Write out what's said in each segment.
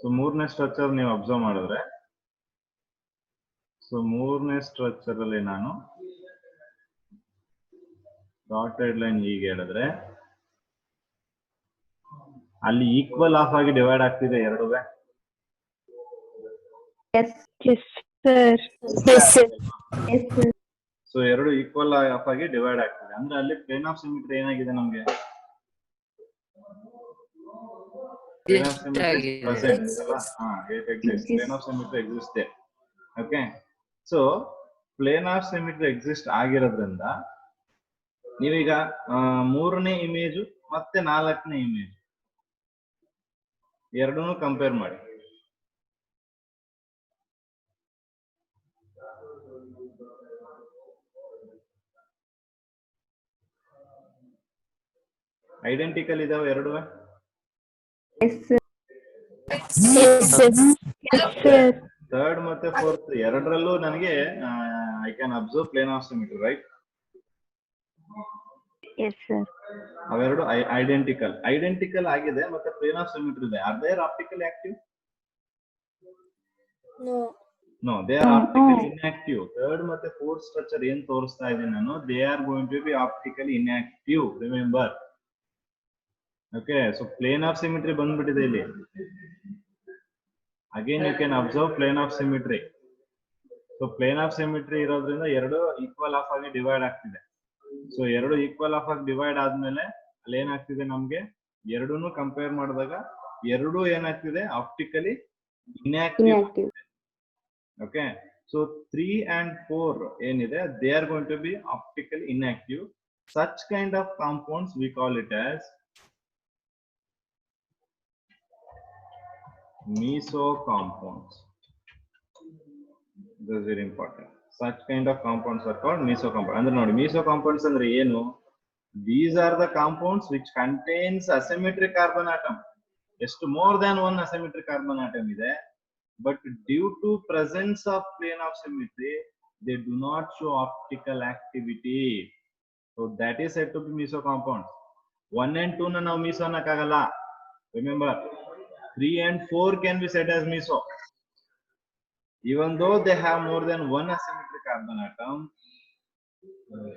So ಮೂರನೇ structure ನೀವು observe ಮಾಡಿದ್ರೆ, ಸೊ ಮೂರನೇ ಸ್ಟ್ರಕ್ಚರ್ ಅಲ್ಲಿ ನಾನು ಡಾಟೆಡ್ ಲೈನ್ ಹೀಗೆ ಹೇಳಿದ್ರೆ ಅಲ್ಲಿ ಈಕ್ವಲ್ ಆಫ್ ಆಗಿ ಡಿವೈಡ್ ಆಗ್ತಿದೆ ಎರಡುವೆ. ಸೊ ಎರಡು ಈಕ್ವಲ್ ಆಫ್ ಆಗಿ ಡಿವೈಡ್ ಆಗ್ತಿದೆ ಅಂದ್ರೆ ಅಲ್ಲಿ ಪ್ಲೇನ್ ಆಫ್ ಸಿಮಿಟ್ರಿ ಏನಾಗಿದೆ ನಮ್ಗೆ? ಪ್ಲೇನ್ ಆಫ್ ಸಿಮಿಟ್ರಿ ಪ್ರೆಸೆಂಟ್ ಅಲ್ಲ? it exists. Plane of symmetry exist. Okay, so plane of symmetry exist ಆಗಿರೋದ್ರಿಂದ ನೀವೀಗ ಮೂರನೇ ಇಮೇಜು ಮತ್ತೆ ನಾಲ್ಕನೇ ಇಮೇಜ್ ಎರಡನ್ನೂ ಕಂಪೇರ್ ಮಾಡಿ. ಐಡೆಂಟಿಕಲ್ ಇದಾವೆ ಎರಡುವೆ? ಥರ್ಡ್ ಮತ್ತೆ ಫೋರ್ತ್ ಎರಡರಲ್ಲೂ ನನಗೆ I can observe plane of symmetry, right? ಅವೆರಡು ಐಡೆಂಟಿಕಲ್ ಆಗಿದೆ ಮತ್ತೆ ಪ್ಲೇನ್ ಆಫ್ ಸಿಮಿಟ್ರಿ ಇದೆ. Are there optical active? No, they are optically inactive. Third ಮತ್ತೆ fourth structure ಏನ್ ತೋರಿಸ್ತಾ ಇದ್ದೀನಿ ನಾನು, they are going to be optically inactive, remember. Okay, so plane of symmetry ಬಂದ್ಬಿಟ್ಟಿದೆ ಇಲ್ಲಿ. Again you can observe plane of symmetry. So plane of symmetry ಇರೋದ್ರಿಂದ ಎರಡು equal half ಆಗಿ ಡಿವೈಡ್ ಆಗ್ತಿದೆ. ಸೊ ಎರಡು ಈಕ್ವಲ್ ಆಫ್ ಆಗಿ ಡಿವೈಡ್ ಆದ್ಮೇಲೆ ಅಲ್ಲಿ ಏನಾಗ್ತಿದೆ ನಮ್ಗೆ, ಎರಡನ್ನೂ ಕಂಪೇರ್ ಮಾಡಿದಾಗ ಎರಡು ಏನಾಗ್ತಿದೆ, optically inactive. Okay, so 3 and 4 ಏನಿದೆ, they are going to be optically inactive. Such kind of compounds we call it as meso compounds. This is very important. Such kind of compounds are called meso compounds. ಅಂದ್ರೆ ನೋಡಿ, meso compounds ಅಂದ್ರೆ ಏನು? These are the compounds which contains asymmetric carbon atom. ಎಷ್ಟು more than one asymmetric carbon atom ಇದೆ, but due to presence of plane of symmetry they do not show optical activity. So that is said to be meso compounds. 1 and 2 na ನಾವು meso ಅನ್ನಕ್ಕಾಗಲ್ಲ. Remember, 3 and 4 can be said as meso. Even though they have more than one asymmetric carbon atom,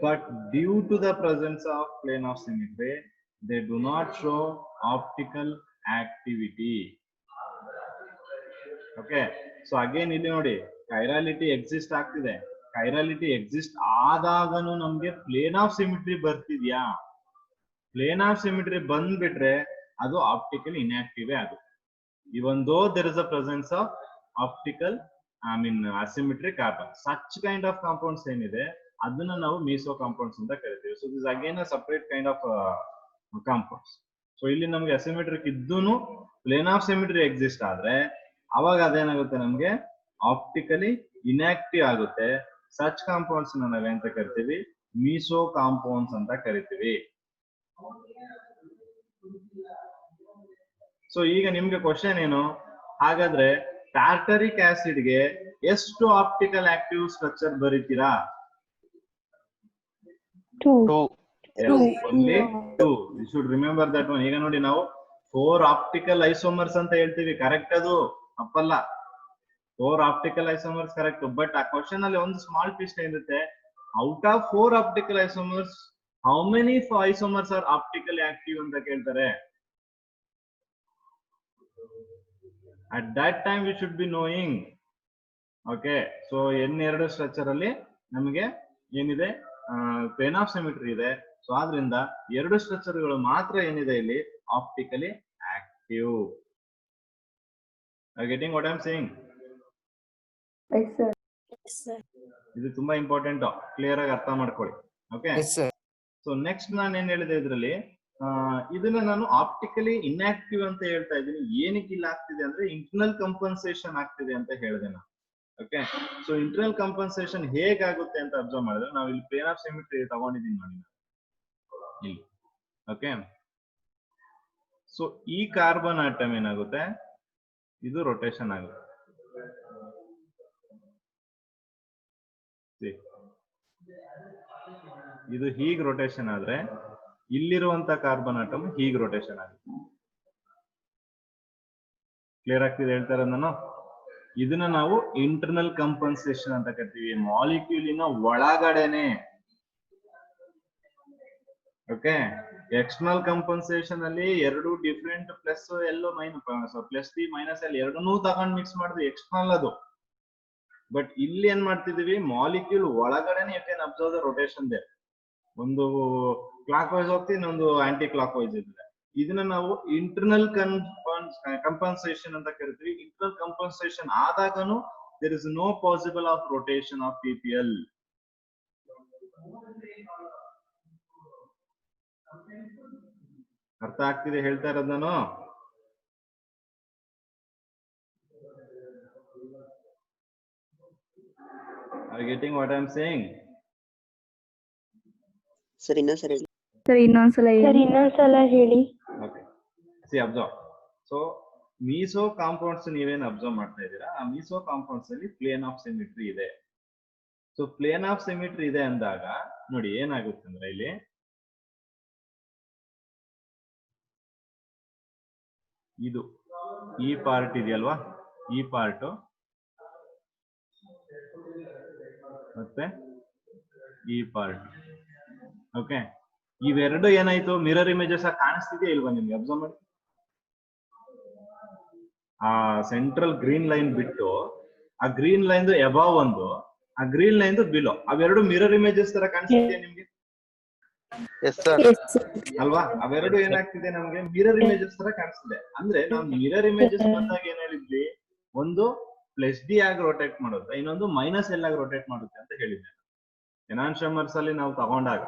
but due to the presence of plane of symmetry they do not show optical activity. Okay, so again ಇಲ್ಲಿ ನೋಡಿ, ಕೈರಾಲಿಟಿ exist ಆಗ್ತಿದೆ. ಕೈರಾಲಿಟಿ exist ಆದಾಗನು ನಮ್ಗೆ plane of symmetry ಬರ್ತಿದ್ಯಾ? Plane of symmetry ಬಂದ್ಬಿಟ್ರೆ ಅದು optical inactive ಅದು. Even though there is a presence of optical asymmetric carbon. Such kind of compounds ಏನಿದೆ ಅದನ್ನ ನಾವು meso compounds ಅಂತ ಕರಿತೀವಿ. So this is again a separate kind of compounds. So ಇಲ್ಲಿ ನಮ್ಗೆ asymmetric ಇದ್ದೂನು plane of symmetry exist ಆದ್ರೆ ಅವಾಗ ಅದೇನಾಗುತ್ತೆ, ನಮ್ಗೆ ಆಪ್ಟಿಕಲಿ ಇನ್ಆಕ್ಟಿವ್ ಆಗುತ್ತೆ. ಸಚ್ ಕಾಂಪೌಂಡ್ಸ್ ನಾವೇಂತ ಕರಿತೀವಿ, meso compounds ಅಂತ ಕರಿತೀವಿ. ಸೊ ಈಗ ನಿಮ್ಗೆ ಕ್ವಶನ್ ಏನು, ಹಾಗಾದ್ರೆ ಟಾರ್ಟರಿಕ್ ಆಸಿಡ್ ಗೆ ಎಷ್ಟು optical active structure ಬರೀತೀರಾ? 2. Only 2. You should remember that one. ಈಗ ನೋಡಿ, ನಾವು 4 ಆಪ್ಟಿಕಲ್ ಐಸೋಮರ್ಸ್ ಅಂತ ಹೇಳ್ತೀವಿ, ಕರೆಕ್ಟ್? ಅದು ತಪ್ಪಲ್ಲ. 4 ಆಪ್ಟಿಕಲ್ ಐಸೋಮರ್ಸ್ ಕರೆಕ್ಟ್. ಬಟ್ ಆ ಕ್ವಶನ್ ಅಲ್ಲಿ ಒಂದು ಸ್ಮಾಲ್ ಟ್ವಿಸ್ಟ್ ಏನಿರುತ್ತೆ, out of 4 optical isomers how many isomers are optically active ಅಂತ ಕೇಳ್ತಾರೆ. At that time we should be knowing. Okay, so n2 structure ಅಲ್ಲಿ ನಮಗೆ ಏನಿದೆ, ಪ್ಲೇನ್ ಆಫ್ ಸಿಮಿಟ್ರಿ ಇದೆ. ಸೊ ಆದ್ರಿಂದ ಎರಡು ಸ್ಟ್ರಕ್ಚರ್ಗಳು ಮಾತ್ರ ಏನಿದೆ ಇಲ್ಲಿ optically active. Are you getting what I am saying? Yes sir. Yes sir. ಇದು ತುಂಬಾ ಇಂಪಾರ್ಟೆಂಟ್, ಕ್ಲಿಯರ್ ಆಗಿ ಅರ್ಥ ಮಾಡ್ಕೊಳ್ಳಿ. ಓಕೆ, ಸೊ ನೆಕ್ಸ್ಟ್ ನಾನು ಏನ್ ಹೇಳಿದೆ ಇದ್ರಲ್ಲಿ, ಇದನ್ನ ನಾನು ಆಪ್ಟಿಕಲಿ ಇನ್ಆಕ್ಟಿವ್ ಅಂತ ಹೇಳ್ತಾ ಇದ್ದೀನಿ. ಏನಕ್ಕೆ ಇಲ್ಲ ಆಗ್ತಿದೆ ಅಂದ್ರೆ ಇಂಟರ್ನಲ್ ಕಂಪನ್ಸೇಷನ್ ಆಗ್ತಿದೆ ಅಂತ ಹೇಳಿದೆ ನಾನು. ಓಕೆ, ಸೊ ಇಂಟರ್ನಲ್ ಕಂಪನ್ಸೇಷನ್ ಹೇಗಾಗುತ್ತೆ ಅಂತ ಅಬ್ಸರ್ವ್ ಮಾಡಿದ್ರೆ, ನಾವು ಇಲ್ಲಿ ಪ್ಲೇನ್ ಆಫ್ ಸಿಮಿಟ್ರಿ ತಗೊಂಡಿದ್ದೀನಿ ನೋಡಿ ಇಲ್ಲಿ. ಓಕೆ, ಸೊ ಈ ಕಾರ್ಬನ್ ಆಟಮ್ ಏನಾಗುತ್ತೆ, ಇದು ರೊಟೇಷನ್ ಆಗುತ್ತೆ. ಇದು ಹೀಗ್ ರೊಟೇಷನ್ ಆದ್ರೆ ಇಲ್ಲಿರುವಂತ ಕಾರ್ಬನ್ ಆಟಮ್ ಹೀಗ್ ರೊಟೇಷನ್ ಆಗುತ್ತೆ. ಕ್ಲಿಯರ್ ಆಗ್ತಿದೆ ಹೇಳ್ತಾ ಇರೋದು ನಾನು. ಇದನ್ನ ನಾವು ಇಂಟರ್ನಲ್ ಕಂಪನ್ಸೇಷನ್ ಅಂತ ಕರಿತೀವಿ, ಮಾಲಿಕ್ಯೂಲಿನ ಒಳಗಡೆನೆ. ಓಕೆ, ಎಕ್ಸ್ಟರ್ನಲ್ ಕಂಪನ್ಸೇಷನ್ ಅಲ್ಲಿ ಎರಡು ಡಿಫ್ರೆಂಟ್ ಪ್ಲಸ್ ಎಲ್ಲೋ minus, plus D minus L ಎರಡನ್ನೂ ತಗೊಂಡ್ ಮಿಕ್ಸ್ ಮಾಡಿದ್ವಿ, ಎಕ್ಸ್ಟರ್ನಲ್ ಅದು. ಬಟ್ ಇಲ್ಲಿ ಏನ್ ಮಾಡ್ತಿದೀವಿ, ಮಾಲಿಕ್ಯೂಲ್ ಒಳಗಡೆನೆ you can observe the rotation ದೇ. ಒಂದು ಕ್ಲಾಕ್ ವೈಸ್ ಹೋಗ್ತೀವಿ, ಇನ್ನೊಂದು ಆಂಟಿ ಕ್ಲಾಕ್ ವೈಸ್ ಇದೆ. ಇದನ್ನ ನಾವು ಇಂಟರ್ನಲ್ ಕಂಪನ್ಸೇಷನ್ ಅಂತ ಕರಿತೀವಿ. ಇಂಟರ್ನಲ್ ಕಂಪನ್ಸೇಷನ್ ಆದಾಗನು there is no possible of rotation of PPL. ಅರ್ಥ ಆಗ್ತಿದೆ ಹೇಳ್ತಾ ಇರೋದು ನಾನು? Are you getting what I am saying? Sir ಇನ್ನೊಂದ್ಸರಿ ಹೇಳಿ. ಸರ್ ಇನ್ನೊಂದ್ಸಲ ಹೇಳಿ. Okay. See, observe. So, meso compounds ನೀವೇನು ಅಬ್ಸರ್ವ್ ಮಾಡ್ತಾ ಇದ್ದೀರಾ, ಆ ಮೀಸೋ ಕಾಂಪೌಂಡ್ಸ್ ಅಲ್ಲಿ ಪ್ಲೇನ್ ಆಫ್ ಸಿಮಿಟ್ರಿ ಇದೆ. ಸೊ ಪ್ಲೇನ್ ಆಫ್ ಸಿಮಿಟ್ರಿ ಇದೆ ಅಂದಾಗ ನೋಡಿ ಏನಾಗುತ್ತೆ ಅಂದ್ರೆ, ಇಲ್ಲಿ ಇದು ಈ ಪಾರ್ಟ್ ಇದೆಯಲ್ವಾ, ಈ ಪಾರ್ಟ್ ಮತ್ತೆ ಈ ಪಾರ್ಟ್. ಓಕೆ, ಇವೆರಡು ಏನಾಯ್ತು, ಮಿರರ್ ಇಮೇಜಸ್ ಕಾಣಿಸ್ತಿದೆಯಾ ಇಲ್ವಾ ನಿಮ್ಗೆ? ಅಬ್ಸರ್ವ್ ಮಾಡಿ, ಆ ಸೆಂಟ್ರಲ್ ಗ್ರೀನ್ ಲೈನ್ ಬಿಟ್ಟು ಆ ಗ್ರೀನ್ ಲೈನ್ ಎಬಾವ್ ಒಂದು, ಆ ಗ್ರೀನ್ ಲೈನ್ ಬಿಲೋ, ಅವೆರಡು ಮಿರರ್ ಇಮೇಜಸ್ ತರ ಕಾಣಿಸ್ತಿದೆಯಾ ನಿಮ್ಗೆ? ಅಲ್ವಾ? ಅವೆರಡು ಏನಾಗ್ತಿದೆ ನಮ್ಗೆ ಮಿರರ್ ಇಮೇಜಸ್ ತರ ಕಾಣಿಸ್ತಿದೆ. ಅಂದ್ರೆ ನಾವು ಮಿರರ್ ಇಮೇಜಸ್ ಬಂದಾಗ ಏನ್ ಹೇಳಿದ್ವಿ, ಒಂದು ಪ್ಲಸ್ ಡಿ ಆಗಿ ರೊಟೇಟ್ ಮಾಡುತ್ತೆ, ಇನ್ನೊಂದು ಮೈನಸ್ ಎಲ್ ಆಗಿ ರೊಟೇಟ್ ಮಾಡುತ್ತೆ ಅಂತ ಹೇಳಿದ್ದೆ. ಎನಾನ್ಶಮರ್ಸ್ ಅಲ್ಲಿ ನಾವು ತಗೊಂಡಾಗ,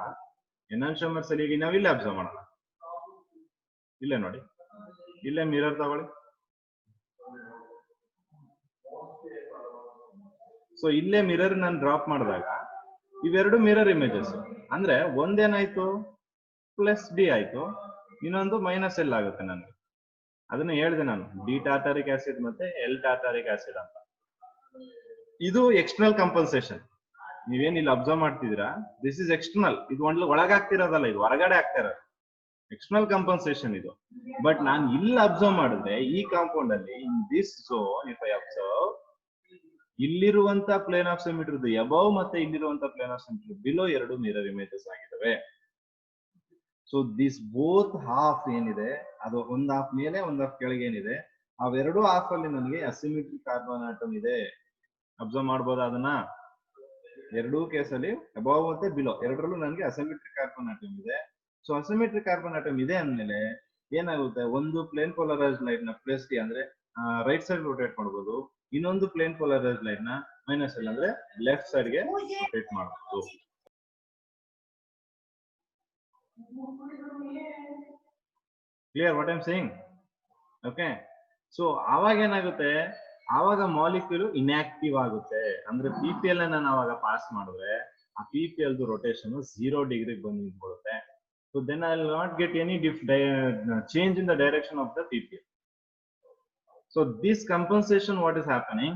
ಎನಾನ್ಶಮರ್ಸ್ ಅಲ್ಲಿ ಈಗ ನಾವು ಇಲ್ಲೇ ಅಬ್ಸರ್ವ್ ಮಾಡೋಣ, ಇಲ್ಲೇ ನೋಡಿ, ಇಲ್ಲೇ ಮಿರರ್ ತಗೊಳ್ಳಿ. ಸೊ ಇಲ್ಲೇ ಮಿರರ್ ನಾನು ಡ್ರಾಪ್ ಮಾಡಿದಾಗ ಇವೆರಡು ಮಿರರ್ ಇಮೇಜಸ್. ಅಂದ್ರೆ ಒಂದೇನಾಯ್ತು ಪ್ಲಸ್ ಡಿ ಆಯ್ತು, ಇನ್ನೊಂದು ಮೈನಸ್ ಎಲ್ ಆಗುತ್ತೆ. ನನಗೆ ಅದನ್ನ ಹೇಳಿದೆ ನಾನು, ಡಿ ಟಾರ್ಟಾರಿಕ್ ಆಸಿಡ್ ಮತ್ತೆ ಎಲ್ ಟಾರ್ಟಾರಿಕ್ ಆಸಿಡ್ ಅಂತ. ಇದು ಎಕ್ಸ್ಟರ್ನಲ್ ಕಂಪನ್ಸೇಷನ್. ನೀವೇನ್ ಇಲ್ಲಿ ಅಬ್ಸರ್ವ್ ಮಾಡ್ತಿದ್ದೀರಾ, ದಿಸ್ ಇಸ್ ಎಕ್ಸ್ಟರ್ನಲ್. ಇದು ಒಳಗಾಗ್ತಿರೋದಲ್ಲ, ಇದು ಹೊರಗಡೆ ಆಗ್ತಾ ಇರೋದು ಎಕ್ಸ್ಟರ್ನಲ್ ಕಂಪನ್ಸೇಷನ್ ಇದು. ಬಟ್ ನಾನು ಇಲ್ಲಿ ಅಬ್ಸರ್ವ್ ಮಾಡಿದ್ರೆ ಈ ಕಾಂಪೌಂಡ್ ಅಲ್ಲಿ, in this zone if I observe, ಇಲ್ಲಿರುವಂತ ಪ್ಲೇನ್ ಆಫ್ ಸಿಮಿಟ್ರಿ ಎಬವ್ ಮತ್ತೆ ಇಲ್ಲಿರುವಂತ ಪ್ಲೇನ್ ಆಫ್ ಸಿಮಿಟ್ರಿ ಬಿಲೋ ಎರಡು ಮಿರರ್ ಇಮೇಜಸ್ ಆಗಿದ್ದಾವೆ. ಸೊ ದಿಸ್ ಬೋತ್ ಹಾಫ್ ಏನಿದೆ, ಅದು ಒಂದ್ ಹಾಫ್ ಮೇಲೆ ಒಂದ್ ಹಾಫ್ ಕೆಳಗೆ ಏನಿದೆ, ಅವೆರಡು ಹಾಫ್ ಅಲ್ಲಿ ನನಗೆ ಅಸಿಮಿಟ್ರಿಕ್ ಕಾರ್ಬನ್ ಆಟಮ್ ಇದೆ. ಅಬ್ಸರ್ವ್ ಮಾಡ್ಬೋದು ಅದನ್ನ. ಎರಡೂ ಕೇಸಲ್ಲಿ ಅಬವ್ ಮತ್ತೆ ಬಿಲೋ ಎರಡರಲ್ಲೂ ನನಗೆ ಅಸಿಮಿಟ್ರಿಕ್ ಕಾರ್ಬನ್ ಆಟಮ್ ಇದೆ. ಸೊ ಅಸಿಮಿಟ್ರಿಕ್ ಕಾರ್ಬನ್ ಆಟಮ್ ಇದೆ ಅಂದ್ಮೇಲೆ ಏನಾಗುತ್ತೆ, ಒಂದು ಪ್ಲೇನ್ ಪೋಲರೈಸ್ಡ್ ಲೈಟ್ ನ ಪ್ಲಸ್ ಡಿ ಅಂದ್ರೆ ರೈಟ್ ಸೈಡ್ ರೊಟೇಟ್ ಮಾಡಬಹುದು, ಇನ್ನೊಂದು ಪ್ಲೇನ್ ಪೋಲರೈಸ್ಡ್ ಲೈಟ್ ನ ಮೈನಸ್ ಎಲ್ ಅಂದ್ರೆ ಲೆಫ್ಟ್ ಸೈಡ್ ಗೆ ರೊಟೇಟ್ ಮಾಡಬಹುದು. Clear what I am saying? Okay, so ಆವಾಗ ಏನಾಗುತ್ತೆ, ಆವಾಗ ಮಾಲಿಕ್ಯೂಲ್ ಇನ್ಆಕ್ಟಿವ್ ಆಗುತ್ತೆ. ಅಂದ್ರೆ PPL ನಾನು ಅವಾಗ ಪಾಸ್ ಮಾಡಿದ್ರೆ ಆ PPL ರೊಟೇಷನ್ 0 ಡಿಗ್ರಿಗೆ ಬಂದು ನಿಂತ್ಕೊಳ್ಳುತ್ತೆ. So then I will not get any change in the direction of the PPL. So this compensation, what is happening,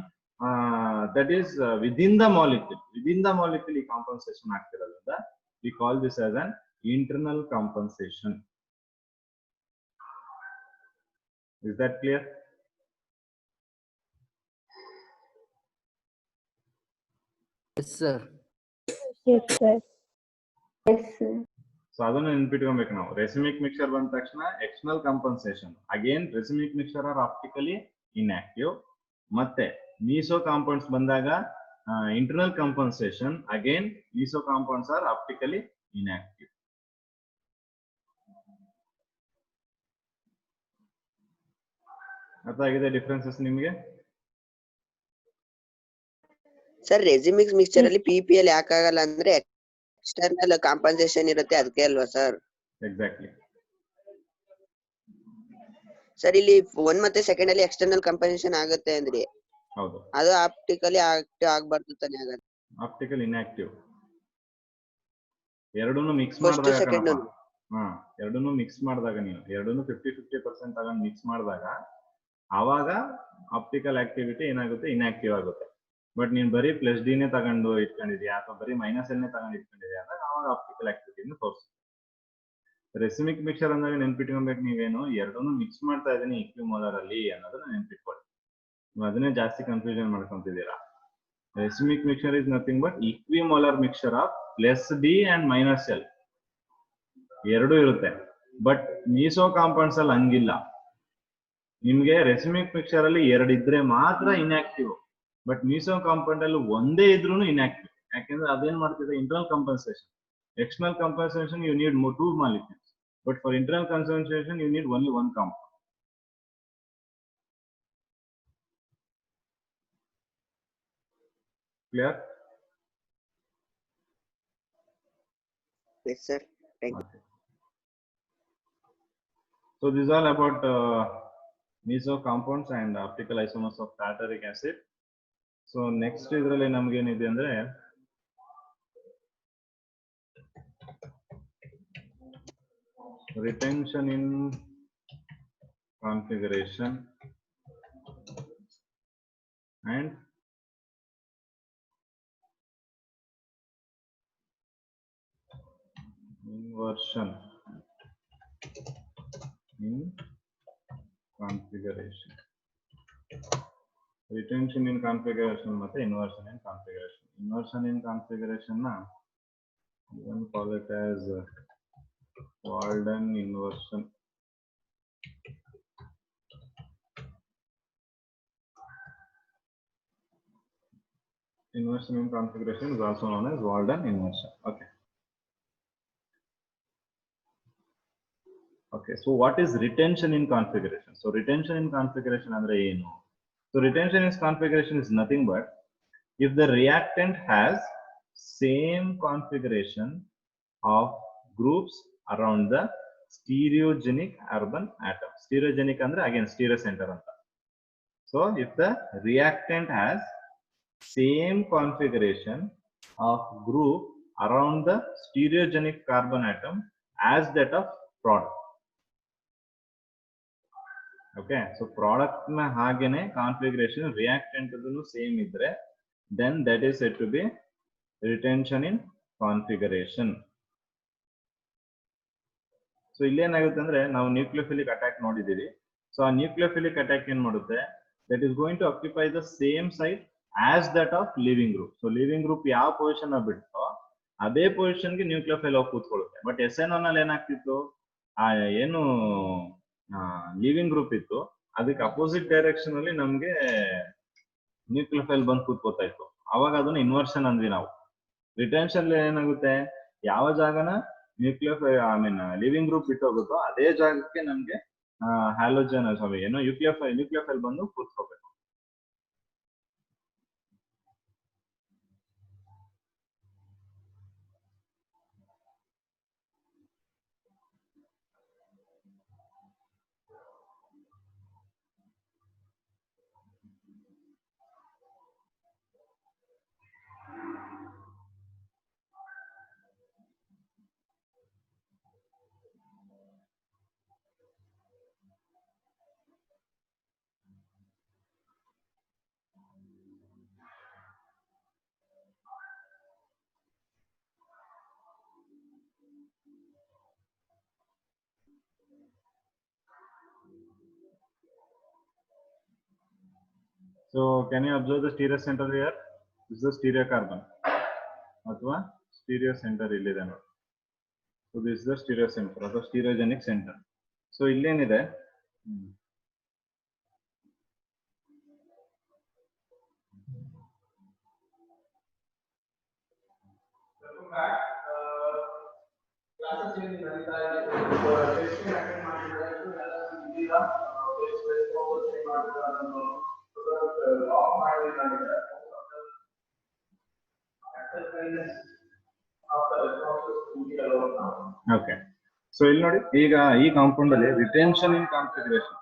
that is within the molecule. Within the molecule, ಈ compensation ಆಗ್ತಿರೋದ್ರಿಂದ we call this as an internal compensation. Is that clear? Yes, sir. Yes, sir. Yes, sir. So ಅದನ್ನ ನೆನ್ಪಿಟ್ಕೊಬೇಕು ನಾವು. Racemic mixer ಬಂದ ತಕ್ಷಣ external compensation, again racemic mixer are optically inactive. ಮತ್ತೆ meso compounds ಬಂದಾಗ internal compensation, again meso compounds are optically inactive. ಅರ್ಥ ಆಗಿದೆ differences ನಿಮಗೆ? ಸರ್ ರೆಸಿಮಿಕ್ಸ್ ಮಿಕ್ಸ್ಚರ್ ಅಲ್ಲಿ PPL ಯಾಕಾಗಲ್ಲ ಅಂದ್ರೆ ಎಕ್ಸ್ಟರ್ನಲ್ ಕಾಂಪನ್ಸೇಷನ್ ಇರುತ್ತೆ, ಅದಕ್ಕೆ ಅಲ್ವಾ ಸರ್? ಎಕ್ಸಾಕ್ಟ್ಲಿ ಸರ್ ಇಲ್ಲಿ 1 ಮತ್ತೆ ಸೆಕೆಂಡ್ ಅಲ್ಲಿ ಎಕ್ಸ್ಟರ್ನಲ್ ಕಾಂಪನ್ಸೇಷನ್ ಆಗುತ್ತೆ ಅಂದ್ರೆ ಹೌದು, ಅದು ಆಪ್ಟಿಕಲಿ ಆಕ್ಟಿವ್ ಆಗಬಾರ್ದು ತಾನೆ? ಆಗುತ್ತೆ ಆಪ್ಟಿಕಲ್ ಇನ್ಆಕ್ಟಿವ್. ಎರಡನ್ನೂ ಮಿಕ್ಸ್ ಫಸ್ಟ್ ಮಾಡಿದಾಗ ಸೆಕೆಂಡ್ ಎರಡನ್ನೂ ಮಿಕ್ಸ್ ಮಾಡಿದಾಗ, ನೀವು ಎರಡನ್ನೂ 50-50% ತಗೊಂಡು ಮಿಕ್ಸ್ ಮಾಡಿದಾಗ ಆವಾಗ ಆಪ್ಟಿಕಲ್ ಆಕ್ಟಿವಿಟಿ ಏನಾಗುತ್ತೆ, ಇನ್ಆಕ್ಟಿವ್ ಆಗುತ್ತೆ. ಬಟ್ ನೀನ್ ಬರೀ ಪ್ಲಸ್ ಡಿನೇ ತಗೊಂಡು ಇಟ್ಕೊಂಡಿದ್ಯಾ ಅಥವಾ ಬರೀ ಮೈನಸ್ ಎಲ್ನೇ ತಗೊಂಡು ಇಟ್ಕೊಂಡಿದ್ಯಾ ಅಂದಾಗ ಆವಾಗ ಆಪ್ಟಿಕಲ್ ಆಕ್ಟಿವಿಟಿನ ತೋರಿಸುತ್ತೆ. ರೆಸಿಮಿಕ್ ಮಿಕ್ಸರ್ ಅಂದಾಗ ನೆನ್ಪಿಟ್ಕೊಬೇಕು ನೀವೇನು ಎರಡನ್ನೂ ಮಿಕ್ಸ್ ಮಾಡ್ತಾ ಇದೀನಿ ಇಕ್ವಿಮೋಲಾರ್ ಅಲ್ಲಿ ಅನ್ನೋದನ್ನ ನೆನ್ಪಿಟ್ಕೊಳ್ಳಿ. ನೀವು ಅದನ್ನೇ ಜಾಸ್ತಿ confusion ಮಾಡ್ಕೊಂತಿದ್ದೀರಾ. Racemic mixture is nothing but equimolar mixture of plus D and minus L. ಎರಡು ಇರುತ್ತೆ. ಬಟ್ ಮೀಸೋ ಕಾಂಪೌಂಡ್ಸ್ ಅಲ್ಲಿ ಹಂಗಿಲ್ಲ. ನಿಮ್ಗೆ ರೆಸಿಮಿಕ್ ಮಿಕ್ಸರ್ ಅಲ್ಲಿ ಎರಡು ಇದ್ರೆ ಮಾತ್ರ ಇನ್ಆಕ್ಟಿವ್. ಬಟ್ ಮೀಸೋ ಕಾಂಪೌಂಡ್ ಅಲ್ಲಿ ಒಂದೇ ಇದ್ರೂ ಇನ್ಆಕ್ಟಿವ್. ಯಾಕೆಂದ್ರೆ ಅದೇನ್ ಮಾಡ್ತಿದೆ internal compensation. External compensation you need more two molecules. But for internal compensation you need only one compound. Clear? Yes, sir. Thank you. Okay. So this is all about meso compounds and optical isomers of tartaric acid. So next idರಲ್ಲಿ ನಮಗೆ ಏನಿದೆ ಅಂದ್ರೆ retention in configuration and inversion in configuration. Retention in configuration ಮತ್ತೆ inversion in configuration. Inversion in configuration na you can call it as Walden inversion. Inversion in configuration is also known as Walden inversion. Okay. Okay, so what is retention in configuration? So retention in configuration andre enu? So retention in configuration is nothing but if the reactant has same configuration of groups around the stereogenic carbon atom. Stereogenic andre again stereocenter anta. So if the reactant has same configuration of group around the stereogenic carbon atom as that of product. Okay, so product na hagene configuration reactant adunu same idre then that is said to be retention in configuration. So ಇಲ್ಲಿ ಏನಾಗುತ್ತೆ ಅಂದ್ರೆ ನಾವು nucleophilic attack ನೋಡಿದೀವಿ. So ಆ nucleophilic attack ಏನ್ ಮಾಡುತ್ತೆ that is going to occupy the same site as that of leaving group. So leaving group ಯಾವ position ಬಿಡ್ತೋ ಅದೇ ಪೊಸಿಷನ್ ಗೆ ನ್ಯೂಕ್ಲಿಯೋಫೈಲ್ ಹೋಗಿ ಕೂತ್ಕೊಳ್ಳುತ್ತೆ. ಬಟ್ SNO ನಲ್ಲಿ ಏನಾಗ್ತಿತ್ತು ಆ ಏನು ಲೀವಿಂಗ್ ಗ್ರೂಪ್ ಇತ್ತು ಅದಕ್ಕೆ ಅಪೋಸಿಟ್ ಡೈರೆಕ್ಷನ್ ಅಲ್ಲಿ ನಮ್ಗೆ ನ್ಯೂಕ್ಲಿಯೋಫೈಲ್ ಬಂದು ಕೂತ್ಕೋತಾ ಇತ್ತು. ಅವಾಗ ಅದನ್ನ ಇನ್ವರ್ಷನ್ ಅಂದ್ವಿ ನಾವು. ರಿಟೆನ್ಷನ್ ಏನಾಗುತ್ತೆ ಯಾವ ಜಾಗನ ನ್ಯೂಕ್ಲಿಯೋಫೈಲ್ ಲಿವಿಂಗ್ ಗ್ರೂಪ್ ಬಿಟ್ಟು ಹೋಗುತ್ತೋ ಅದೇ ಜಾಗಕ್ಕೆ ನಮ್ಗೆ ಹ್ಯಾಲೋಜನ್ ಏನೋ ನ್ಯೂಕ್ಲಿಯೋಫೈಲ್ ಬಂದು ಕೂತ್ಕೋಬೇಕು. So can you observe the stereo center here? This is the stereo carbon. ಅಥವಾ stereo center ಇಲ್ಲಿದೆ ನೋಡಿ. So this is the stereo center ಅಥವಾ stereogenic center. So ಇಲ್ಲೇನಿದೆ ಓಕೆ. ಸೊ ಇಲ್ಲಿ ನೋಡಿ ಈಗ ಈ ಕಾಂಪೌಂಡ್ ಅಲ್ಲಿ ರಿಟೆನ್ಷನ್ ಇನ್ ಕಾನ್ಫಿಗರೇಷನ್.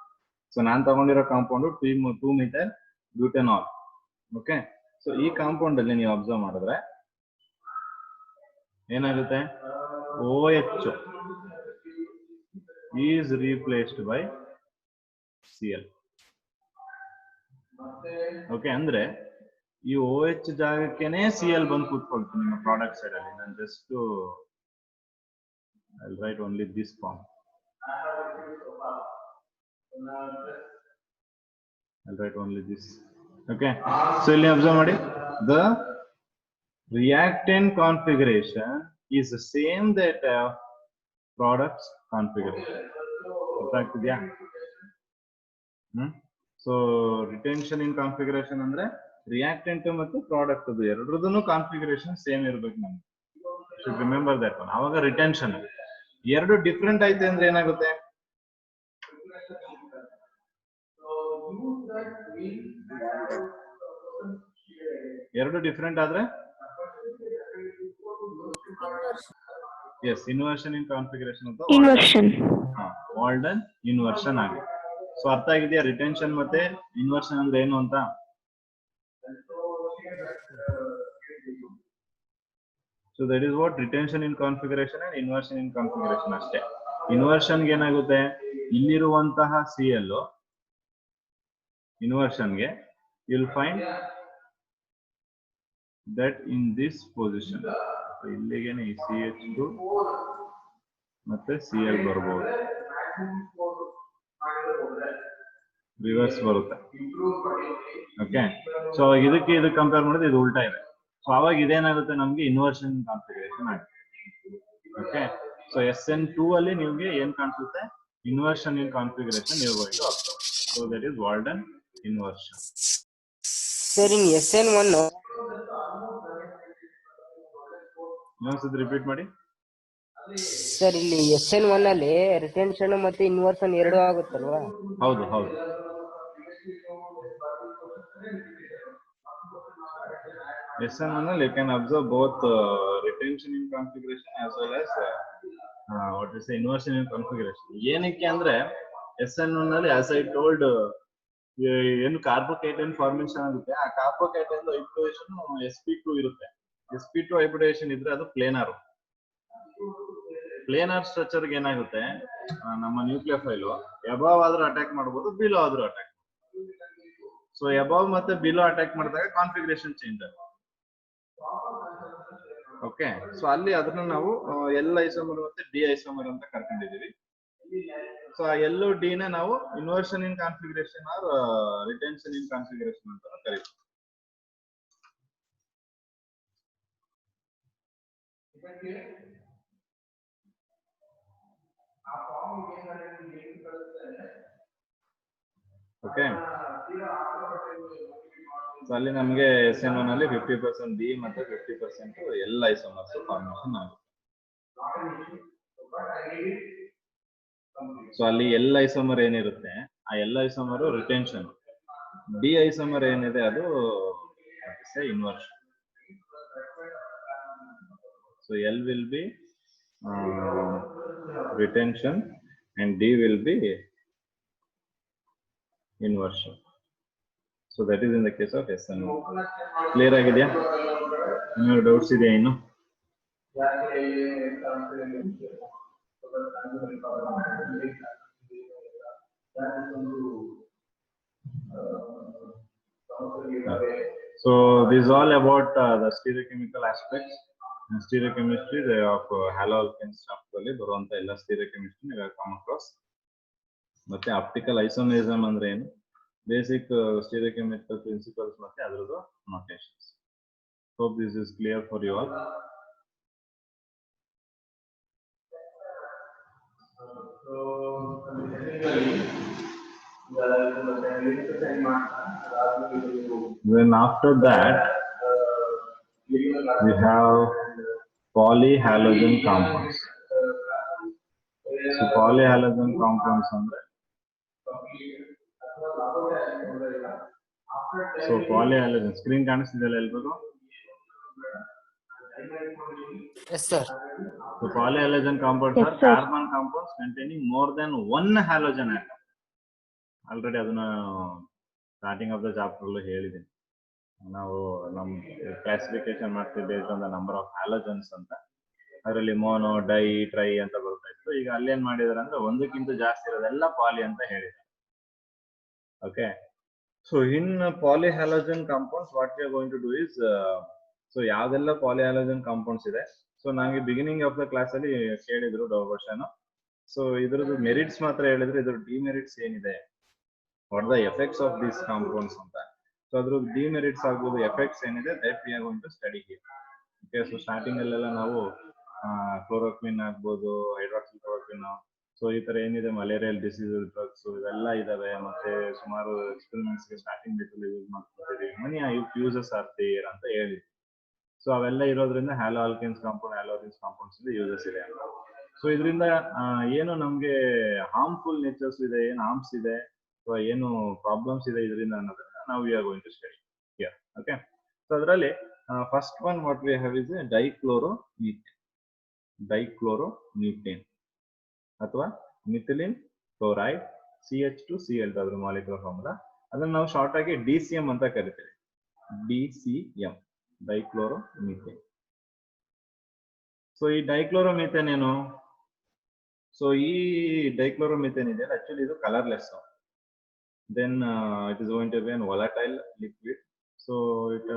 ಸೊ ನಾನು ತಗೊಂಡಿರೋ compound 2-methyl butanol. Okay, so ಈ ಕಾಂಪೌಂಡ್ ಅಲ್ಲಿ ನೀವು ಅಬ್ಸರ್ವ್ ಮಾಡಿದ್ರೆ ಏನಾಗುತ್ತೆ OH is replaced by Cl. Okay, ಅಂದ್ರೆ ಈ OH ಜಾಗಕ್ಕೆನೆ Cl ಬಂದು ಕೂತ್ಕೊಳ್ತೀನಿ ನಿಮ್ಮ ಪ್ರಾಡಕ್ಟ್ ಸೈಡ್ ಅಲ್ಲಿ. ನಾನು just I'll write only this form. I'll write only this. Okay. So ಇಲ್ಲಿ observe ಮಾಡಿ. The reactant configuration is the same that products configuration. ಗೊತ್ತಾಗ್ತಿದ್ಯಾ? So retention in configuration ಅಂದ್ರೆ reactant ಮತ್ತು product ಅದು ಎರಡರದನ್ನು configuration same ಇರಬೇಕು ನಮ್ಗೆ. Should remember that one. ಅವಾಗ retention ಎರಡು different ಐತೆ ಅಂದ್ರೆ ಏನಾಗುತ್ತೆ? ಎರಡು ಡಿಫ್ರೆಂಟ್ ಆದ್ರೆ ಎಸ್ ಇನ್ವರ್ಷನ್ ಇನ್ ಕಾನ್ಫಿಗರೇಷನ್ ಅಂತ ಇನ್ವರ್ಷನ್ ವಾಲ್ಡನ್ ಇನ್ವರ್ಷನ್ ಆಗಿ. ಸೊ ಅರ್ಥ ಆಗಿದೆಯಾ ರಿಟೆನ್ಷನ್ ಮತ್ತೆ ಇನ್ವರ್ಷನ್ ಅಂದ್ರೆ ಏನು ಅಂತ? So that is what retention in configuration and inversion in configuration ಅಷ್ಟೇ. ಇನ್ವರ್ಷನ್ ಗೆ ಏನಾಗುತ್ತೆ, ಇಲ್ಲಿರುವಂತಹ CL ಇನ್ವರ್ಷನ್ ಗೆ you will find that in this position ಇಲ್ಲಿಗೆನೆ CH2 ಮತ್ತೆ CL ಬರಬಹುದು, ರಿವರ್ಸ್ ಬರುತ್ತೆ. ಓಕೆ, ಸೊ ಅವಾಗ ಇದಕ್ಕೆ ಇದಕ್ಕೆ ಕಂಪೇರ್ ಮಾಡಿದ್ರೆ ಇದು ಉಲ್ಟಾ ಇದೆ. ಸೊ ಅವಾಗ ಇದೇನಾಗುತ್ತೆ ನಮ್ಗೆ ಇನ್ವರ್ಷನ್ ಕಾನ್ಫಿಗರೇಷನ್ ಆಗುತ್ತೆ. ಓಕೆ, ಸೊ SN2 ಅಲ್ಲಿ ನಿಮ್ಗೆ ಏನ್ ಕಾಣಿಸುತ್ತೆ? ಇನ್ವರ್ಷನ್ ಇನ್ ಕಾನ್ಫಿಗರೇಷನ್ ಇರಬಹುದು. So that is Walden inversion. Sir in SN1 ಇನ್ನೊಂದ್ಸತಿ ರಿಪೀಟ್ ಮಾಡಿ. ಸರ್ ಇಲ್ಲಿ SN1 ಅಲ್ಲಿ ರಿಟೆನ್ಷನ್ ಮತ್ತೆ ಇನ್ವರ್ಷನ್ ಎರಡು ಆಗುತ್ತಲ್ವಾ? ಹೌದು ಹೌದು. SN1 ಅಲ್ಲಿ you can observe both retention in configuration as well as what is inversion in configuration. ಏನಕ್ಕೆ ಅಂದ್ರೆ SN1 ಅಲ್ಲಿ as I told ಏನು ಕಾರ್ಬೋಕೇಟೈನ್ ಫಾರ್ಮೇಷನ್ ಆಗುತ್ತೆ, ಆ ಕಾರ್ಬೋಕೇಟೈನ್ ಹೈಬ್ರಿಡೇಷನ್ sp2 ಇರುತ್ತೆ. sp2 ಹೈಬ್ರಿಡೇಷನ್ ಇದ್ರೆ ಅದು ಪ್ಲೇನಾರ್. ಪ್ಲೇನಾರ್ ಸ್ಟ್ರಕ್ಚರ್ ಗೆ ಏನಾಗುತ್ತೆ, ನಮ್ಮ ನ್ಯೂಕ್ಲಿಯೋಫೈಲ್ ಎಬಾವ್ ಆದ್ರೂ ಅಟ್ಯಾಕ್ ಮಾಡಬಹುದು, ಬಿಲೋ ಆದ್ರೂ ಅಟ್ಯಾಕ್. ಸೊ ಎಬಾವ್ ಮತ್ತೆ ಬಿಲೋ ಅಟ್ಯಾಕ್ ಮಾಡಿದಾಗ ಕಾನ್ಫಿಗರೇಷನ್ ಚೇಂಜ್ ಆಗುತ್ತೆ. ಓಕೆ, ಸೊ ಅಲ್ಲಿ ಅದನ್ನ ನಾವು ಎಲ್ ಐಸೋಮರ್ ಮತ್ತೆ ಡಿ ಐಸೋಮರ್ ಅಂತ ಕರ್ಕೊಂಡಿದೀವಿ. ಸೊ ಆ ಎಲ್ಲು ಡಿ ನ ನಾವು inversion in configuration R retention in configuration ಅಂತ ಕರೀತೀವಿ. ಓಕೆ, ಸೊ ಅಲ್ಲಿ ನಮಗೆ SN1 ಅಲ್ಲಿ 50% ಡಿ ಮತ್ತೆ 50% ಎಲ್ ಐಸೋಮರ್ಸ್ ಫಾರ್ಮೇಷನ್ ಆಗುತ್ತೆ. ಸೊ ಅಲ್ಲಿ ಎಲ್ ಐಸೋಮರ್ ಏನಿರುತ್ತೆ, ಆ L isomer retention, D isomer ಏನಿದೆ ಅದು inversion. So L will be retention and D will be inversion. So that is in the case of SN1. Clear ಆಗಿದೆಯಾ? ಇನ್ನೂ doubts ಇದೆಯಾ ಇನ್ನು? So this is all about the stereochemical aspects. Stereochemistry of haloalkane stuff ಅಲ್ಲಿ ಬರುವಂತ ಎಲ್ಲ stereochemistry ನೀವು come across. ಮತ್ತೆ optical isomerism ಅಂದ್ರೆ ಏನು, ಬೇಸಿಕ್ stereochemical principles ಮತ್ತೆ ಅದರದ್ದು notations. Hope this is clear for you all. Then after that we have polyhalogen compounds. So polyhalogen compounds andre, so polyhalogen screen ಕಾಣಿಸ್ತಿದೆಯಲ್ಲ ಎಲ್ರಿಗೂ? Yes sir. So polyhalogen compounds are carbon compounds containing more than one halogen atom. Already ಅದನ್ನ starting of the chapter ಅಲ್ಲಿ ಹೇಳಿದ್ದೀನಿ. ನಾವು ನಮ್ಮ classification ಮಾಡ್ತೀವಿ based on the number of halogens ಅಂತ. ಅದರಲ್ಲಿ mono, dye, try ಅಂತ ಬರ್ತಾ ಇತ್ತು. ಈಗ ಅಲ್ಲೇನ್ ಮಾಡಿದಾರೆ ಅಂದ್ರೆ ಒಂದಕ್ಕಿಂತ ಜಾಸ್ತಿ ಇರೋದೆಲ್ಲ ಪಾಲಿ ಅಂತ ಹೇಳಿದ್ದಾರೆ. Okay, so in polyhalogen compounds what we are going to do is, so ಯಾವ್ದೆಲ್ಲ ಪಾಲಿಹ್ಯಾಲೋಜನ್ ಕಾಂಪೌಂಡ್ಸ್ ಇದೆ ಸೊ ನಂಗೆ ಬಿಗಿನಿಂಗ್ ಆಫ್ ದ ಕ್ಲಾಸ್ ಅಲ್ಲಿ ಕೇಳಿದ್ರು ಕ್ವಶನ್. ಸೊ ಇದ್ರದ್ದು ಮೆರಿಟ್ಸ್ ಮಾತ್ರ ಹೇಳಿದ್ರೆ ಇದ್ರ ಡಿಮೆರಿಟ್ಸ್ ಏನಿದೆ, what the effects of these compounds ಅಂತ. ಸೊ ಅದ್ರ ಡಿಮೆರಿಟ್ಸ್ ಆಗ್ಬೋದು, ಎಫೆಕ್ಟ್ಸ್ ಏನಿದೆ that we are going to study here. Okay, so starting ಅಲ್ಲೆಲ್ಲ ನಾವು ಕ್ಲೋರೋಕ್ವಿನ್ ಆಗ್ಬೋದು, ಹೈಡ್ರಾಕ್ಸಿ ಕ್ಲೋರೋಕ್ವಿನ್, ಸೊ ಈ ತರ ಏನಿದೆ ಮಲೇರಿಯಲ್ ಡಿಸೀಸ್ ಡ್ರಗ್ಸ್ ಇವೆಲ್ಲ ಇದಾವೆ. ಮತ್ತೆ ಸುಮಾರು ಎಕ್ಸ್ಪೆರಿಮೆಂಟ್ಸ್ ಗೆ ಸ್ಟಾರ್ಟಿಂಗ್ ಯೂಸ್ ಮಾಡ್ತಿದ್ದೀವಿ, ಮನಿ ಯೂಸಸ್ ಆರ್ ದೇರ್ ಅಂತ ಹೇಳಿದ್ವಿ. ಸೊ ಅವೆಲ್ಲ ಇರೋದ್ರಿಂದ halo alkanes compound, haloarenes compounds uses ಇದೆ ಅಂತ. ಸೊ ಇದರಿಂದ ಏನು ನಮ್ಗೆ ಹಾರ್ಮ್ಫುಲ್ ನೇಚರ್ಸ್ ಇದೆ, ಏನು ಹಾರ್ಮ್ಸ್ ಇದೆ ಅಥವಾ ಏನು ಪ್ರಾಬ್ಲಮ್ಸ್ ಇದೆ ಇದರಿಂದ ಅನ್ನೋದನ್ನ ನಾವು we are going to study here. Okay, so ಅದರಲ್ಲಿ first one what we have is dichloromethane. Dichloromethane ಅಥವಾ ಮಿಥಿಲಿನ್ ಕ್ಲೋರೈಡ್, CH2Cl ಅದ್ರ ಮಾಲಿಕ್ಯುಲರ್ ಫಾರ್ಮುಲಾ. ಅದನ್ನ ನಾವು ಶಾರ್ಟ್ ಆಗಿ DCM ಅಂತ ಕರಿತೀವಿ. DCM, ಡೈಕ್ಲೋರೋಮೀಥೇನ್. ಸೊ ಈ ಡೈಕ್ಲೋರೋಮೀಥೇನ್ ಏನು? ಸೊ ಈ ಡೈಕ್ಲೋರೋಮೀಥೇನ್ ಇದೆ ಆಕ್ಚುಲಿ ಇದು colourless. Then it is going to be an volatile liquid. ಸೊ ಇಟ್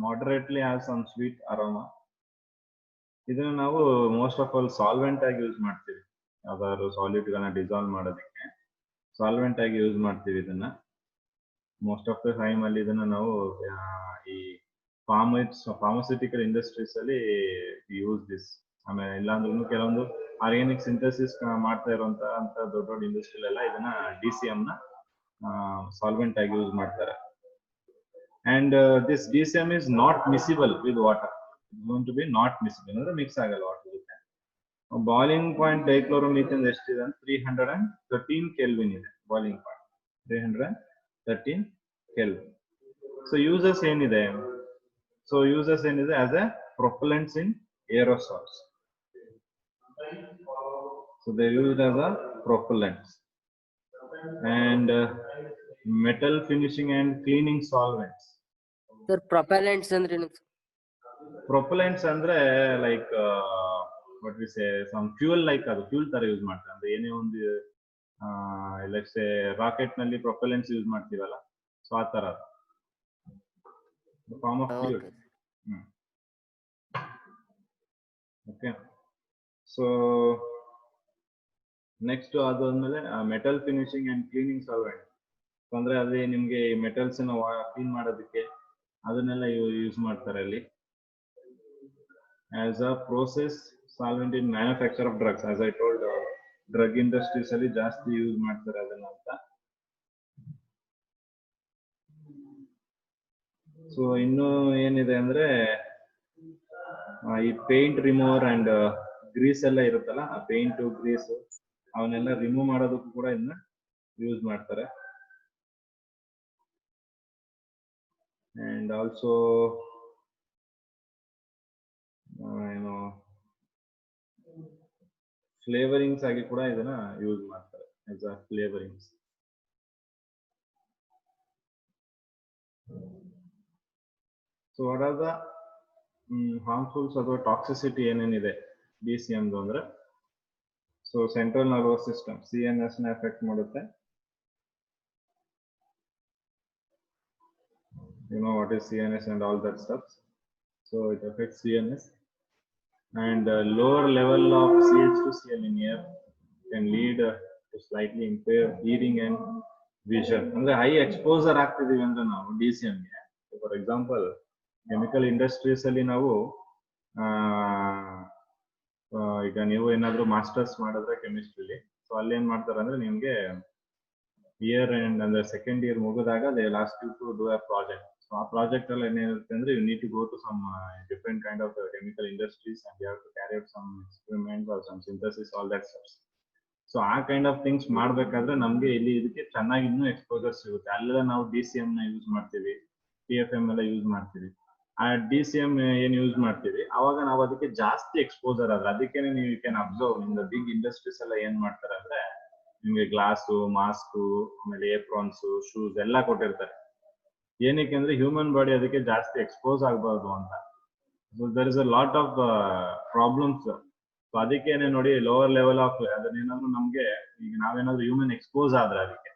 moderately has some sweet aroma. ಇದನ್ನ ನಾವು ಮೋಸ್ಟ್ ಆಫ್ ಆಲ್ ಸಾಲ್ವೆಂಟ್ ಆಗಿ ಯೂಸ್ ಮಾಡ್ತೀವಿ. ಯಾವ್ದಾದ್ರು ಸಾಲಿಡ್ ಗಳನ್ನ ಡಿಸಾಲ್ವ್ ಮಾಡೋದಕ್ಕೆ ಸಾಲ್ವೆಂಟ್ ಆಗಿ ಯೂಸ್ ಮಾಡ್ತೀವಿ ಇದನ್ನ. ಮೋಸ್ಟ್ ಆಫ್ ದ ಟೈಮ್ ಅಲ್ಲಿ ಇದನ್ನ ನಾವು ಈ ಫಾರ್ಮಸ್ಯೂಟಿಕಲ್ ಇಂಡಸ್ಟ್ರೀಸ್ ಅಲ್ಲಿ ಯೂಸ್ ದಿಸ್. ಆಮೇಲೆ ಇಲ್ಲಾಂದ್ರೂ ಕೆಲವೊಂದು ಆರ್ಗ್ಯಾನಿಕ್ ಸಿಂಥಸಿಸ್ ಮಾಡ್ತಾ ಇರುವಂತ ದೊಡ್ಡ ದೊಡ್ಡ ಇಂಡಸ್ಟ್ರಿ ಎಲ್ಲ ಇದನ್ನ DCM ನ ಸಾಲ್ವೆಂಟ್ ಆಗಿ ಯೂಸ್ ಮಾಡ್ತಾರೆ. And this DCM is not miscible with water. It's going to be not miscible ಅಂದ್ರೆ ಮಿಕ್ಸ್ ಆಗಲ್ಲ ವಾಟರ್ ಜೊತೆ. ಬಾಯ್ಲಿಂಗ್ ಪಾಯಿಂಟ್ ಡೈಕ್ಲೋರೋಮೀಥೇನ್ ಎಷ್ಟಿದೆ ಅಂತ 313 ಕೆಲ್ವಿನ್ ಇದೆ. Boiling point 313 kelvin. So uses ಏನಿದೆ? ಸೊ ಯೂಸಸ್ ಏನಿದೆ? As a propellants in aerosols. So they used as a propellants and metal finishing and cleaning solvents. Sir propellants ಅಂದ್ರೆ ಏನು? Propellants ಅಂದ್ರೆ like what we say some fuel, like ಅದು fuel ತರ use ಮಾಡ್ತಾರೆ. ಅಂದ್ರೆ ಏನೇ ಒಂದು ಲೈಕ್ ಸೇ ರಾಕೆಟ್ ನಲ್ಲಿ ಪ್ರೊಪಲೆಂಟ್ಸ್ ಯೂಸ್ ಮಾಡ್ತೀವಲ್ಲ, ಸೊ ಆ ತರ form of fuel. Okay, so next ಅದಾದ್ಮೇಲೆ metal finishing and cleaning solvent. ಅಂದ್ರೆ ಅಲ್ಲಿ ನಿಮ್ಗೆ ಮೆಟಲ್ಸ್ ಕ್ಲೀನ್ ಮಾಡೋದಕ್ಕೆ ಅದನ್ನೆಲ್ಲ ಯೂಸ್ ಮಾಡ್ತಾರೆ ಅಲ್ಲಿ. As a process solvent in manufacture of drugs. As I told, drug industries ಅಲ್ಲಿ ಜಾಸ್ತಿ ಯೂಸ್ ಮಾಡ್ತಾರೆ ಅದನ್ನ ಅಂತ. ಸೊ ಇನ್ನು ಏನಿದೆ ಅಂದ್ರೆ ಈ ಪೇಂಟ್ ರಿಮೂವರ್ ಅಂಡ್ ಗ್ರೀಸ್ ಎಲ್ಲ ಇರುತ್ತಲ್ಲ, ಆ ಪೇಂಟ್ ಗ್ರೀಸ್ ಅವನ್ನೆಲ್ಲ ರಿಮೂವ್ ಮಾಡೋದಕ್ಕೂ ಕೂಡ ಇದನ್ನ ಯೂಸ್ ಮಾಡ್ತಾರೆ. ಅಂಡ್ ಆಲ್ಸೋ ಏನು ಫ್ಲೇವರಿಂಗ್ಸ್ ಆಗಿ ಕೂಡ ಇದನ್ನ ಯೂಸ್ ಮಾಡ್ತಾರೆ as a flavourings. So what are the harmfuls ಅಥವಾ ಟಾಕ್ಸಿಸಿಟಿ ಏನೇನಿದೆ DCM ಅಂದ್ರೆ? So central nervous system CNS ನ ಎಫೆಕ್ಟ್ ಮಾಡುತ್ತೆ. You know what is CNS and all that stuff. So it affects CNS, and lower level of CH2Cl in air can lead to slightly impaired hearing and vision. ಅಂದ್ರೆ high exposure ಆಗ್ತಿದೀವಿ ಅಂದ್ರೆ ನಾವು DCM ಗೆ. For example chemical industries ಅಲ್ಲಿ ನಾವು ಈಗ ನೀವು ಏನಾದ್ರು masters ಮಾಡಿದ್ರೆ ಕೆಮಿಸ್ಟ್ರಿಲಿ, ಸೊ ಅಲ್ಲಿ ಏನ್ ಮಾಡ್ತಾರೆ ಅಂದ್ರೆ ನಿಮ್ಗೆ ಇಯರ್ ಅಂಡ್ ಅಂದ್ರೆ ಸೆಕೆಂಡ್ ಇಯರ್ ಮುಗಿದಾಗ they last you to do a project. So ಆ ಪ್ರಾಜೆಕ್ಟ್ ಅಲ್ಲಿ ಏನಿರುತ್ತೆ ಅಂದ್ರೆ you need to go to some different kind of chemical industries and you have to carry out some experiment or some synthesis, all that stuffs. So ಆ kind of things ಮಾಡ್ಬೇಕಾದ್ರೆ ನಮ್ಗೆ ಇಲ್ಲಿ ಇದಕ್ಕೆ ಚೆನ್ನಾಗಿ ಇನ್ನೂ ಎಕ್ಸ್ಪೋಜರ್ ಸಿಗುತ್ತೆ. ಅಲ್ಲೆಲ್ಲ ನಾವು DCM ನ ಯೂಸ್ ಮಾಡ್ತೀವಿ, TFM ಎಲ್ಲ ಯೂಸ್ ಮಾಡ್ತೀವಿ. ಆ DCM ಏನ್ ಯೂಸ್ ಮಾಡ್ತೀವಿ ಅವಾಗ ನಾವು ಅದಕ್ಕೆ ಜಾಸ್ತಿ ಎಕ್ಸ್ಪೋಜರ್ ಆದ್ರೆ ಅದಕ್ಕೇನೆ ನೀವು ಕ್ಯಾನ್ ಅಬ್ಸರ್ವ್ ನಿಮ್ದು ಬಿಗ್ ಇಂಡಸ್ಟ್ರೀಸ್ ಎಲ್ಲ ಏನ್ ಮಾಡ್ತಾರೆ ಅಂದ್ರೆ ನಿಮ್ಗೆ ಗ್ಲಾಸು, ಮಾಸ್ಕು, ಆಮೇಲೆ ಏಪ್ರಾನ್ಸ್, ಶೂಸ್ ಎಲ್ಲ ಕೊಟ್ಟಿರ್ತಾರೆ. ಏನಕ್ಕೆ ಅಂದ್ರೆ ಹ್ಯೂಮನ್ ಬಾಡಿ ಅದಕ್ಕೆ ಜಾಸ್ತಿ ಎಕ್ಸ್ಪೋಸ್ ಆಗಬಾರ್ದು ಅಂತ. There is a lot of problems. So ಅದಕ್ಕೇನೆ ನೋಡಿ ಲೋವರ್ ಲೆವೆಲ್ ಆಫ್ ಅದನ್ನೇನಾದ್ರು ನಮ್ಗೆ ಈಗ ನಾವೇನಾದ್ರು ಹ್ಯೂಮನ್ ಎಕ್ಸ್ಪೋಸ್ ಆದ್ರೆ ಅದಕ್ಕೆ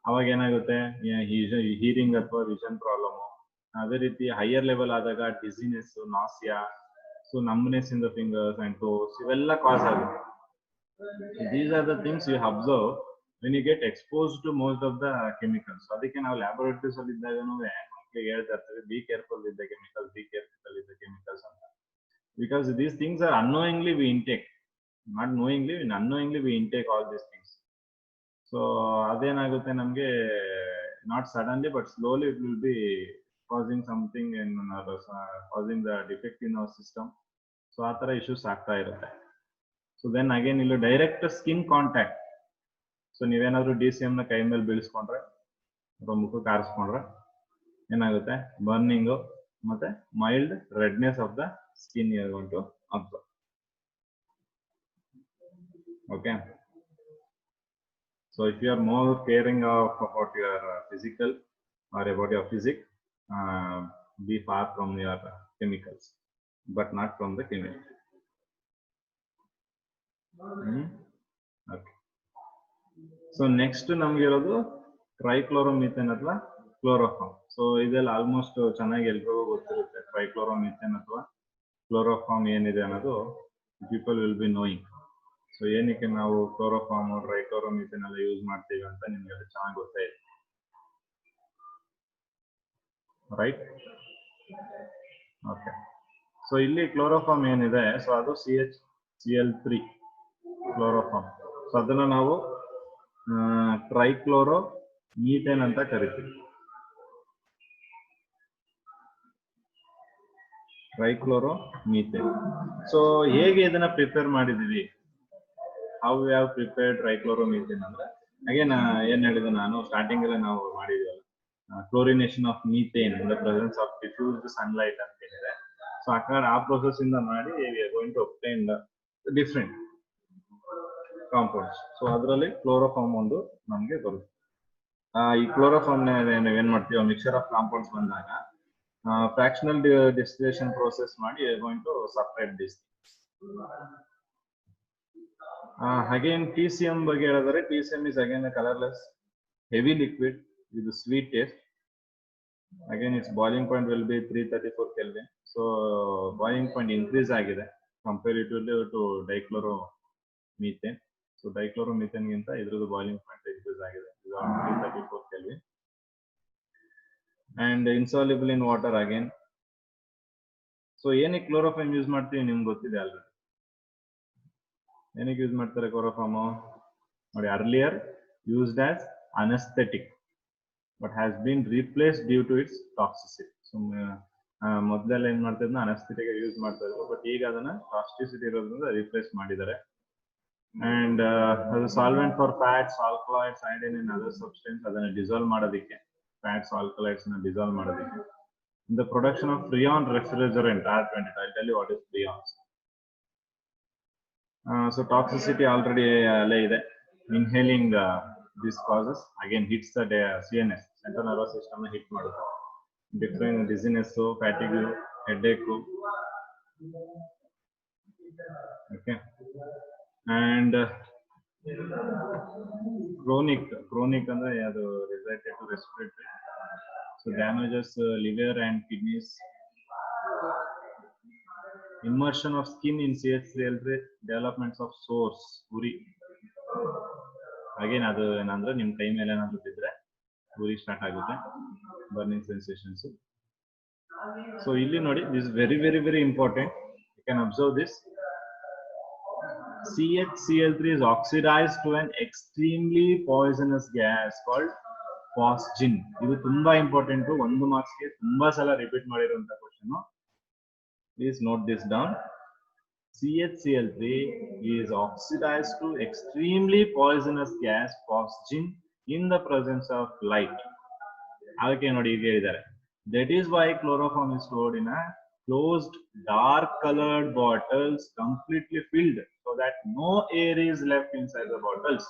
ಅವಾಗ ಏನಾಗುತ್ತೆ, ಹೀರಿಂಗ್ ಅಥವಾ ವಿಷನ್ ಪ್ರಾಬ್ಲಮ್. ಅದೇ ರೀತಿ ಹೈಯರ್ ಲೆವೆಲ್ ಆದಾಗ dizziness, nausea. So so numbness in the fingers and toes ಇವೆಲ್ಲ ಕಾಸ್ ಆಗುತ್ತೆ. These are the things you observe when you get exposed to most of the chemicals. ಅದಕ್ಕೆ ನಾವು ಲ್ಯಾಬೊರೇಟರೀಸ್ ಅಲ್ಲಿ ಇದ್ದಾಗನೂ ಮಕ್ಕಳಿಗೆ ಹೇಳ್ತಾ ಇರ್ತೀವಿ, be careful with the chemicals, be careful with the chemicals ಅಂತ. Because these things are unknowingly we intake, not knowingly, unknowingly we intake all these things. So ಅದೇನಾಗುತ್ತೆ ನಮಗೆ, not suddenly but slowly it will be causing something in causing the defect in our system. So ಆ ತರ issues ಆಗ್ತಾ ಇರುತ್ತೆ. So then again ಇಲ್ಲಿ direct skin contact. So ನೀವೇನಾದ್ರೂ DCM ನ ಕೈ ಮೇಲೆ ಬೀಳಿಸ್ಕೊಂಡ್ರೆ ಅಥವಾ ಮುಖಕ್ಕೆ ಆರಿಸ್ಕೊಂಡ್ರೆ ಏನಾಗುತ್ತೆ, ಬರ್ನಿಂಗು ಮತ್ತೆ mild redness of the skin you are going to observe. Okay, so if you are more caring about your physical or about your physics, be far from your chemicals, but not from the chemicals. Okay, so next ನಮ್ಗೆ ಇರೋದು ಟ್ರೈಕ್ಲೋರೋಮೀಥೇನ್ ಅಥವಾ chloroform. So ಇದೆಲ್ಲ almost ಚೆನ್ನಾಗಿ ಎಲ್ರಿಗೂ ಗೊತ್ತಿರುತ್ತೆ. ಟ್ರೈಕ್ಲೋರೋಮೀಥೇನ್ ಅಥವಾ chloroform ಏನಿದೆ ಅನ್ನೋದು people will be knowing. So ಏನಕ್ಕೆ ನಾವು ಕ್ಲೋರೋಫಾರ್ಮ್, ಟ್ರೈಕ್ಲೋರೋಮೀಥೇನ್ ಎಲ್ಲ ಯೂಸ್ ಮಾಡ್ತೀವಿ ಅಂತ ನಿಮ್ಗೆ ಚೆನ್ನಾಗಿ ಗೊತ್ತೇ ಇದೆ, ರೈಟ್? ಓಕೆ, ಸೊ ಇಲ್ಲಿ ಕ್ಲೋರೋಫಾರ್ಮ್ ಏನಿದೆ, ಸೊ ಅದು CHCl3 ಕ್ಲೋರೋಫಾರ್ಮ್. ಸೊ ಅದನ್ನ ನಾವು ಟ್ರೈಕ್ಲೋರೋ ಮೀಥೇನ್ ಅಂತ ಕರಿತೀವಿ. Trichloro methane. ಸೊ ಹೇಗೆ ಇದನ್ನ ಪ್ರಿಪೇರ್ ಮಾಡಿದೀವಿ, how we have prepared trichloromethane ಅಂದ್ರೆ, ಅಗೇನ್ ಏನ್ ಹೇಳಿದೆ ನಾನು ಸ್ಟಾರ್ಟಿಂಗ್ ಅಲ್ಲಿ ನಾವು ಮಾಡಿದ್ವಲ್ಲ, chlorination of methane in the presence of diffused sunlight ಅಂತ ಏನಿದೆ. ಸೊ ಆ ಪ್ರೋಸೆಸ್ ಇಂದ ಮಾಡಿ we are going to obtain the different compounds. So ಅದರಲ್ಲಿ ಕ್ಲೋರೋಫಾರ್ಮ್ ಒಂದು ನಮ್ಗೆ ಬರುತ್ತೆ. ಈ ಕ್ಲೋರೋಫಾರ್ಮ್ ಏನ್ ಮಾಡ್ತೀವಿ, ಮಿಕ್ಸರ್ ಆಫ್ ಕಾಂಪೌಂಡ್ಸ್ ಬಂದಾಗ ಫ್ರಾಕ್ಷನಲ್ ಡಿಸ್ಟಿಲೇಷನ್ ಪ್ರೋಸೆಸ್ ಮಾಡಿ we are going to separate this. Again TCM ಬಗ್ಗೆ ಹೇಳಿದರೆ, TCM is again a colorless heavy liquid with a sweet taste. Again its boiling point will be 334 Kelvin. So boiling point increase ಆಗಿದೆ comparatively to dichloromethane. So dichloromethane ಗಿಂತ ಇದ್ರದ್ದು boiling point increase ಆಗಿದೆ, 334 Kelvin. And insoluble in water again. So ಏನಕ್ಕೆ chloroform use ಮಾಡ್ತೀವಿ ನಿಮ್ಗೆ ಗೊತ್ತಿದೆ already. ಏನಕ್ಕೆ use ಮಾಡ್ತಾರೆ ಕ್ಲೋರೋಫಾರ್ಮ್ ನೋಡಿ, earlier used as anaesthetic but has been replaced due to its toxicity. So ಮೊದಲೆಲ್ಲ ಏನ್ ಮಾಡ್ತಾ ಇದ್ನ ಅನೆಸ್ಥೆಟಿಕ್ ಯೂಸ್ ಮಾಡ್ತಾ ಇದ್ರು, ಬಟ್ ಈಗ ಅದನ್ನ ಟಾಕ್ಸಿಸಿಟಿ ಇರೋದ್ರಿಂದ ರಿಪ್ಲೇಸ್ ಮಾಡಿದ್ದಾರೆ. ಅಂಡ್ ಅದು solvent for fats, alkaloids, iodine and other substance ಅದನ್ನ ಡಿಸಾಲ್ವ್ ಮಾಡೋದಕ್ಕೆ, ಫ್ಯಾಟ್ಸ್ ಆಲ್ಕಲಾಯ್ಡ್ಸ್ ನ ಡಿಸಾಲ್ವ್ ಮಾಡೋದಕ್ಕೆ. In the production of freon refrigerant R20. I'll tell you what is freons. So toxicity already ಇದೆ. Inhaling these causes again hits the CNS, central nervous system ನ hit ಮಾಡುತ್ತೆ. Different dizziness, fatigue, headache. Okay, and chronic ಅಂದ್ರೆ ಅದು related to respiratory. So damages liver and kidneys. Immersion of skin in CHCl3, developments of sores, uri. Again ಅದು ಏನಂದ್ರೆ ನಿಮ್ ಕೈ ಮೇಲೆ ಏನಾದ್ರು ಬಿದ್ರೆ ಉರಿ ಸ್ಟಾರ್ಟ್ ಆಗುತ್ತೆ, ಬರ್ನಿಂಗ್ ಸೆನ್ಸೇಷನ್ಸ್. ಸೊ ಇಲ್ಲಿ ನೋಡಿ, this very very very important. You can observe this. CHCl3 is oxidized to an extremely poisonous gas called phosgene. ಇದು ತುಂಬಾ ಇಂಪಾರ್ಟೆಂಟ್, ಒಂದು ಮಾರ್ಕ್ಸ್ ಗೆ ತುಂಬಾ ಸಲ ರಿಪೀಟ್ ಮಾಡಿರುವಂತ question. Please note this down. CHCl3 is oxidized to extremely poisonous gas phosgene in the presence of light. ಅದಕ್ಕೆ ನೋಡಿ ಈಗ ಹೇಳಿದ್ದಾರೆ, that is why chloroform is stored in a closed dark colored bottles completely filled so that no air is left inside the bottles.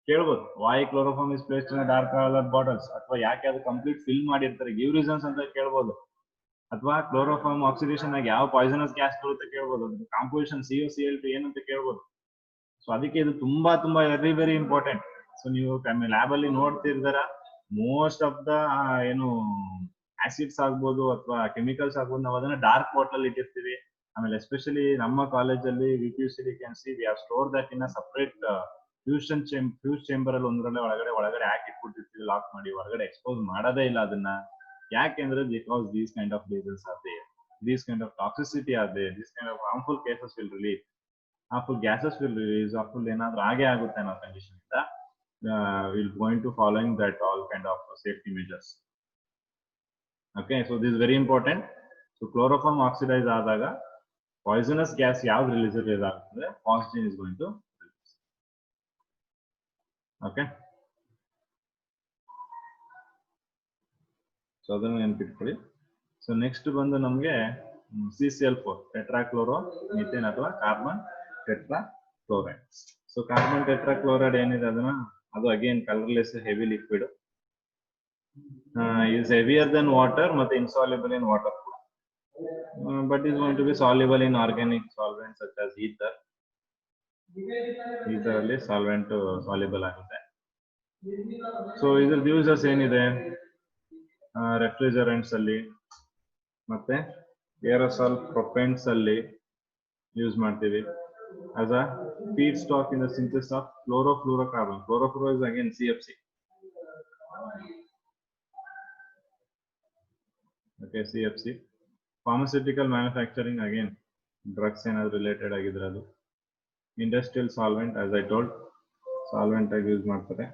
ಕೇಳಬಹುದು, why chloroform is placed in a dark colored bottles, ಅಥವಾ ಯಾಕೆ ಅದು complete fill ಮಾಡಿರ್ತಾರೆ, give reasons ಅಂತ ಕೇಳಬಹುದು. ಅಥವಾ chloroform oxidation ಆಗಿ ಯಾವ ಪಾಯ್ಸನಸ್ ಗ್ಯಾಸ್ ಬರುತ್ತೆ ಕೇಳ್ಬೋದು, ಕಾಂಪೋಸಿಷನ್ COCl2 ಏನಂತ ಕೇಳ್ಬೋದು. ಸೊ ಅದಕ್ಕೆ ಇದು ತುಂಬಾ ತುಂಬಾ ವೆರಿ ವೆರಿ ಇಂಪಾರ್ಟೆಂಟ್. ಸೊ ನೀವು ಲ್ಯಾಬ್ ಅಲ್ಲಿ ನೋಡ್ತಿರ್ದಾರ, ಮೋಸ್ಟ್ ಆಫ್ ದ ಏನು ಆಸಿಡ್ಸ್ ಆಗ್ಬೋದು ಅಥವಾ ಕೆಮಿಕಲ್ಸ್ ಆಗ್ಬೋದು, ನಾವು ಅದನ್ನ ಡಾರ್ಕ್ ಬಾಟಲ್ ಇಟ್ಟಿರ್ತೀವಿ. ಆಮೇಲೆ ಎಸ್ಪೆಷಲಿ ನಮ್ಮ ಕಾಲೇಜಲ್ಲಿ VPUC can see we have store that in a separate fuse chamber ಅಲ್ಲಿ ಒಂದರಲ್ಲೇ ಒಳಗಡೆ ಹಾಕಿ ಇಟ್ಬಿಟ್ಟಿರ್ತೀವಿ ಲಾಕ್ ಮಾಡಿ, ಹೊರಗಡೆ ಎಕ್ಸ್ಪೋಸ್ ಮಾಡೋದೇ ಇಲ್ಲ ಅದನ್ನ. ಯಾಕೆಂದ್ರೆ because these kind of reasons are there, these kind of toxicity are there, this kind of harmful cases will release, harmful gases will release, harmful ಏನಾದ್ರೂ ಆಗೇ ಆಗುತ್ತೆ ಅನ್ನೋ ಕಂಡೀಷನ್ ಇಂದ we'll going to following that all kind of safety measures. Okay, so this is very important. So chloroform oxidize ಆದಾಗ poisonous gas ಯಾವ್ದು release ಆಗುತ್ತೆ, oxygen is going to release. Okay, so ಅದನ್ನ ನೆನಪಿಟ್ಕೊಳ್ಳಿ. So next ಬಂದು ನಮಗೆ CCl4 tetrachloro methane ಅಥವಾ carbon tetrachloride. So carbon tetrachloride ಏನಿದೆ ಅದನ್ನ, ಅದು again colourless heavy liquid, is heavier than water ಮತ್ತೆ insoluble in water ಕೂಡ, but is going to be soluble in organic solvents such as ether. ether ಅಲ್ಲಿ solvent soluble ಆಗುತ್ತೆ. So ಇದ್ರದ್ದು uses ಏನಿದೆ, ರೆಫ್ರಿಜರೆಂಟ್ಸ್ ಅಲ್ಲಿ ಮತ್ತೆ ಏರೋಸಾಲ್ ಪ್ರೊಪೆಂಟ್ಸ್ ಅಲ್ಲಿ ಯೂಸ್ ಮಾಡ್ತೀವಿ. as a feedstock in the synthesis of chlorofluorocarbon. Chlorofluoro is again CFC. Okay, CFC. Pharmaceutical manufacturing, again drugs ಏನಾದ್ರು related ಆಗಿದ್ರೆ ಅದು. Industrial solvent, as I told, solvent ಆಗಿ ಯೂಸ್ ಮಾಡ್ತಾರೆ.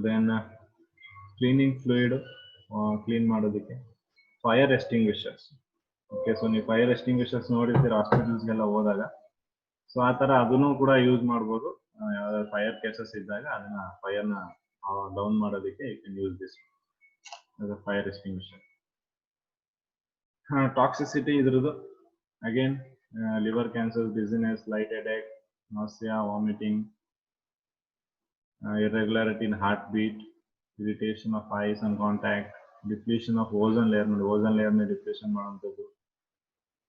Then cleaning fluid, ಕ್ಲೀನ್ ಮಾಡೋದಕ್ಕೆ fire ಎಸ್ಟಿಂಗ್ವಿಷರ್ಸ್. Okay, so ನೀವು fire ಎಸ್ಟಿಂಗ್ವಿಷರ್ಸ್ ನೋಡಿರ್ತೀರ ಹಾಸ್ಪಿಟಲ್ಸ್ಗೆಲ್ಲ ಹೋದಾಗ. So ಆ ಥರ ಅದನ್ನು ಕೂಡ ಯೂಸ್ ಮಾಡ್ಬೋದು. ಯಾವ್ದಾದ್ರು ಫೈರ್ ಕೇಸಸ್ ಇದ್ದಾಗ ಅದನ್ನ ಫೈರ್ನ ಡೌನ್ ಮಾಡೋದಕ್ಕೆ you can use this as a fire extinguisher. Toxicity ಇದ್ರದ್ದು again liver cancer, dizziness, light headache, nausea, vomiting, irregularity in heartbeat, irritation of eyes on contact, depletion of ozone layer, ozone layer ne depletion ಮಾಡುವಂತದ್ದು,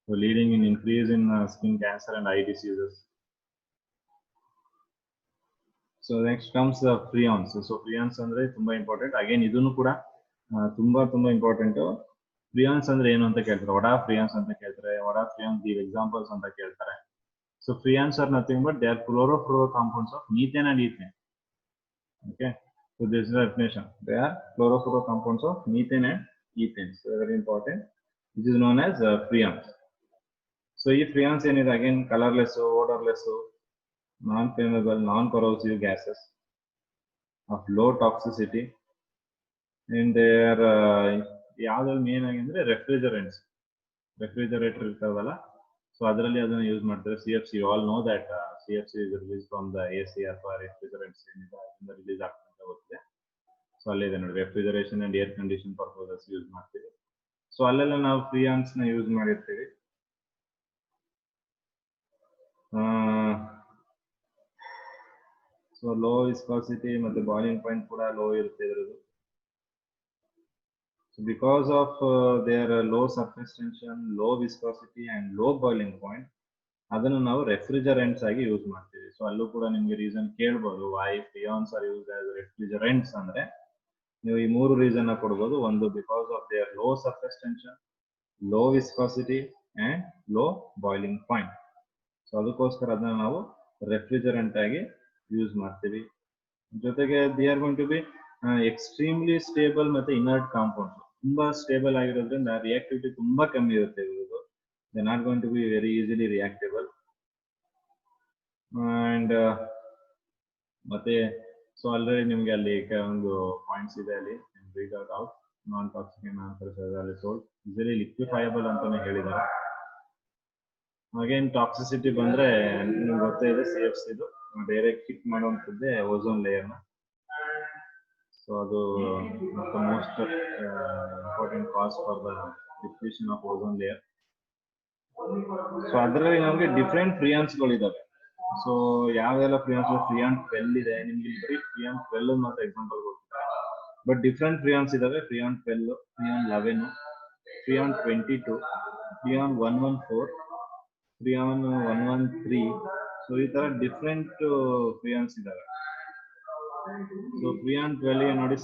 so leading in increase in skin cancer and eye diseases. So next comes freons. So freons ಅಂದ್ರೆ ತುಂಬಾ important. Again ಇದನ್ನು ಕೂಡ ತುಂಬಾ important. ಫ್ರಿಯಾನ್ಸ್ ಅಂದ್ರೆ ಏನು ಅಂತ ಕೇಳ್ತಾರೆ, ವಾಟ್ ಆರ್ ಫ್ರಿಯಾನ್ಸ್ ಅಂತ ಕೇಳ್ತಾರೆ, what are freons give examples ಅಂತ ಕೇಳ್ತಾರೆ. So freons are nothing but they are chlorofluoro compounds of methane and ethane. Okay, so this is the definition. They are chlorofluoro compounds of methane and ethane. So very important. This is known as freons. So ಈ freons ಏನಿದೆ again colorless, odorless, non-flammable, non-corrosive gases of low toxicity, and they are ಯಾವ್ದ್ರಲ್ಲಿ main ಆಗಿ ಅಂದ್ರೆ refrigerator ಇರ್ತಾವಲ್ಲ, so ಅದರಲ್ಲಿ ಅದನ್ನ use ಮಾಡ್ತಾರೆ. CFC, you all know that CFC is released from the AC ಅಥವಾ refrigerants ಏನಿದೆ ಅದರಿಂದ ರಿಲೀಸ್ ಆಗ್ತಾ ಹೋಗುತ್ತೆ. ಸೊ ಅಲ್ಲಿದೆ ನೋಡಿ, refrigeration and air condition purposes use ಮಾಡ್ತೀವಿ. ಸೊ ಅಲ್ಲೆಲ್ಲ ನಾವು ಫ್ರಿಯಾನ್ಸ್ ನ ಯೂಸ್ ಮಾಡಿರ್ತೀವಿ. ಸೊ ಲೋ ವಿಸ್ಕಾಸಿಟಿ ಮತ್ತೆ ಬಾಯ್ಲಿಂಗ್ ಪಾಯಿಂಟ್ ಕೂಡ ಲೋ ಇರುತ್ತೆ ಇದ್ರದ್ದು. So because of their low surface tension, low viscosity and low boiling point, ಅದನ್ನು ನಾವು ರೆಫ್ರಿಜರೆಂಟ್ಸ್ ಆಗಿ ಯೂಸ್ ಮಾಡ್ತೀವಿ. ಸೊ ಅಲ್ಲೂ ಕೂಡ ನಿಮ್ಗೆ ರೀಸನ್ ಕೇಳ್ಬೋದು, why freons are use as refrigerants ಅಂದ್ರೆ ನೀವು ಈ ಮೂರು ರೀಸನ್ ಕೊಡ್ಬೋದು. ಒಂದು, because of their low surface tension, low viscosity and low boiling point. So ಅದಕ್ಕೋಸ್ಕರ ಅದನ್ನ ನಾವು ರೆಫ್ರಿಜರೆಂಟ್ ಆಗಿ ಯೂಸ್ ಮಾಡ್ತೀವಿ. ಜೊತೆಗೆ they are going to be extremely stable ಮತ್ತೆ ಇನರ್ಟ್ ಕಾಂಪೌಂಡ್ಸ್. ತುಂಬಾ ಸ್ಟೇಬಲ್ ಆಗಿರೋದ್ರಿಂದ ರಿಯಾಕ್ಟಿವಿಟಿ ತುಂಬಾ ಕಮ್ಮಿ ಇರುತ್ತೆ ಇರೋದು. They not going to be very easily reactable. And ಮತ್ತೆ ಸೊ ಆಲ್ರೆಡಿ ನಿಮ್ಗೆ ಅಲ್ಲಿ ಒಂದು ಪಾಯಿಂಟ್ಸ್ ಇದೆ, ಅಲ್ಲಿ ರೀಡ್ ಔಟ್ ನಾನ್ ಟಾಕ್ಸಿಕ್ ಅಲ್ಲಿ ಸೋಲ್ಟ್ ಈಸಿಲಿ ಲಿಕ್ವಿಫೈಯಬಲ್ ಅಂತಾನೆ ಹೇಳಿದ್ದಾರೆ. ಅಗೇನ್ ಟಾಕ್ಸಿಸಿಟಿ ಬಂದ್ರೆ ನಿಮ್ಗೆ ಗೊತ್ತೇ ಇದೆ, CFC ಇದು ಡೈರೆಕ್ಟ್ ಹಿಟ್ ಮಾಡುವಂಥದ್ದೇ ಓಝೋನ್ ಲೇಯರ್ನ. ಸೊ ಅದು most important cause for the depletion of ozone layer. So ಅದರಲ್ಲಿ ನಮಗೆ ಡಿಫ್ರೆಂಟ್ ಫ್ರಿಯಾನ್ಸ್ಗಳಿದಾವೆ. ಸೊ ಯಾವೆಲ್ಲ ಫ್ರಿಯಾನ್ಸ್, ಫ್ರಿಯಾನ್ 12 ಇದೆ ನಿಮ್ಗೆ, ಬರೀ ಫ್ರಿಯಾನ್ 12 ಮಾತ್ರ ಎಕ್ಸಾಂಪಲ್ ಕೊಡ್ತಾರೆ. ಬಟ್ ಡಿಫ್ರೆಂಟ್ ಫ್ರಿಯಾನ್ಸ್ ಇದಾವೆ. ಫ್ರಿಯಾನ್ 12, ಫ್ರಿಯಾನ್ 11, ಫ್ರಿಯಾನ್ 22, ಫ್ರಿಯಾನ್ 114, ಫ್ರಿಯಾನ್ 113, ಸೊ ಈ ತರ ಡಿಫ್ರೆಂಟ್ ಫ್ರೀಯಾನ್ಸ್ ಇದಾವೆ. ಸೊ ಫ್ರೀಯಾನ್ 12 ನೋಡಿ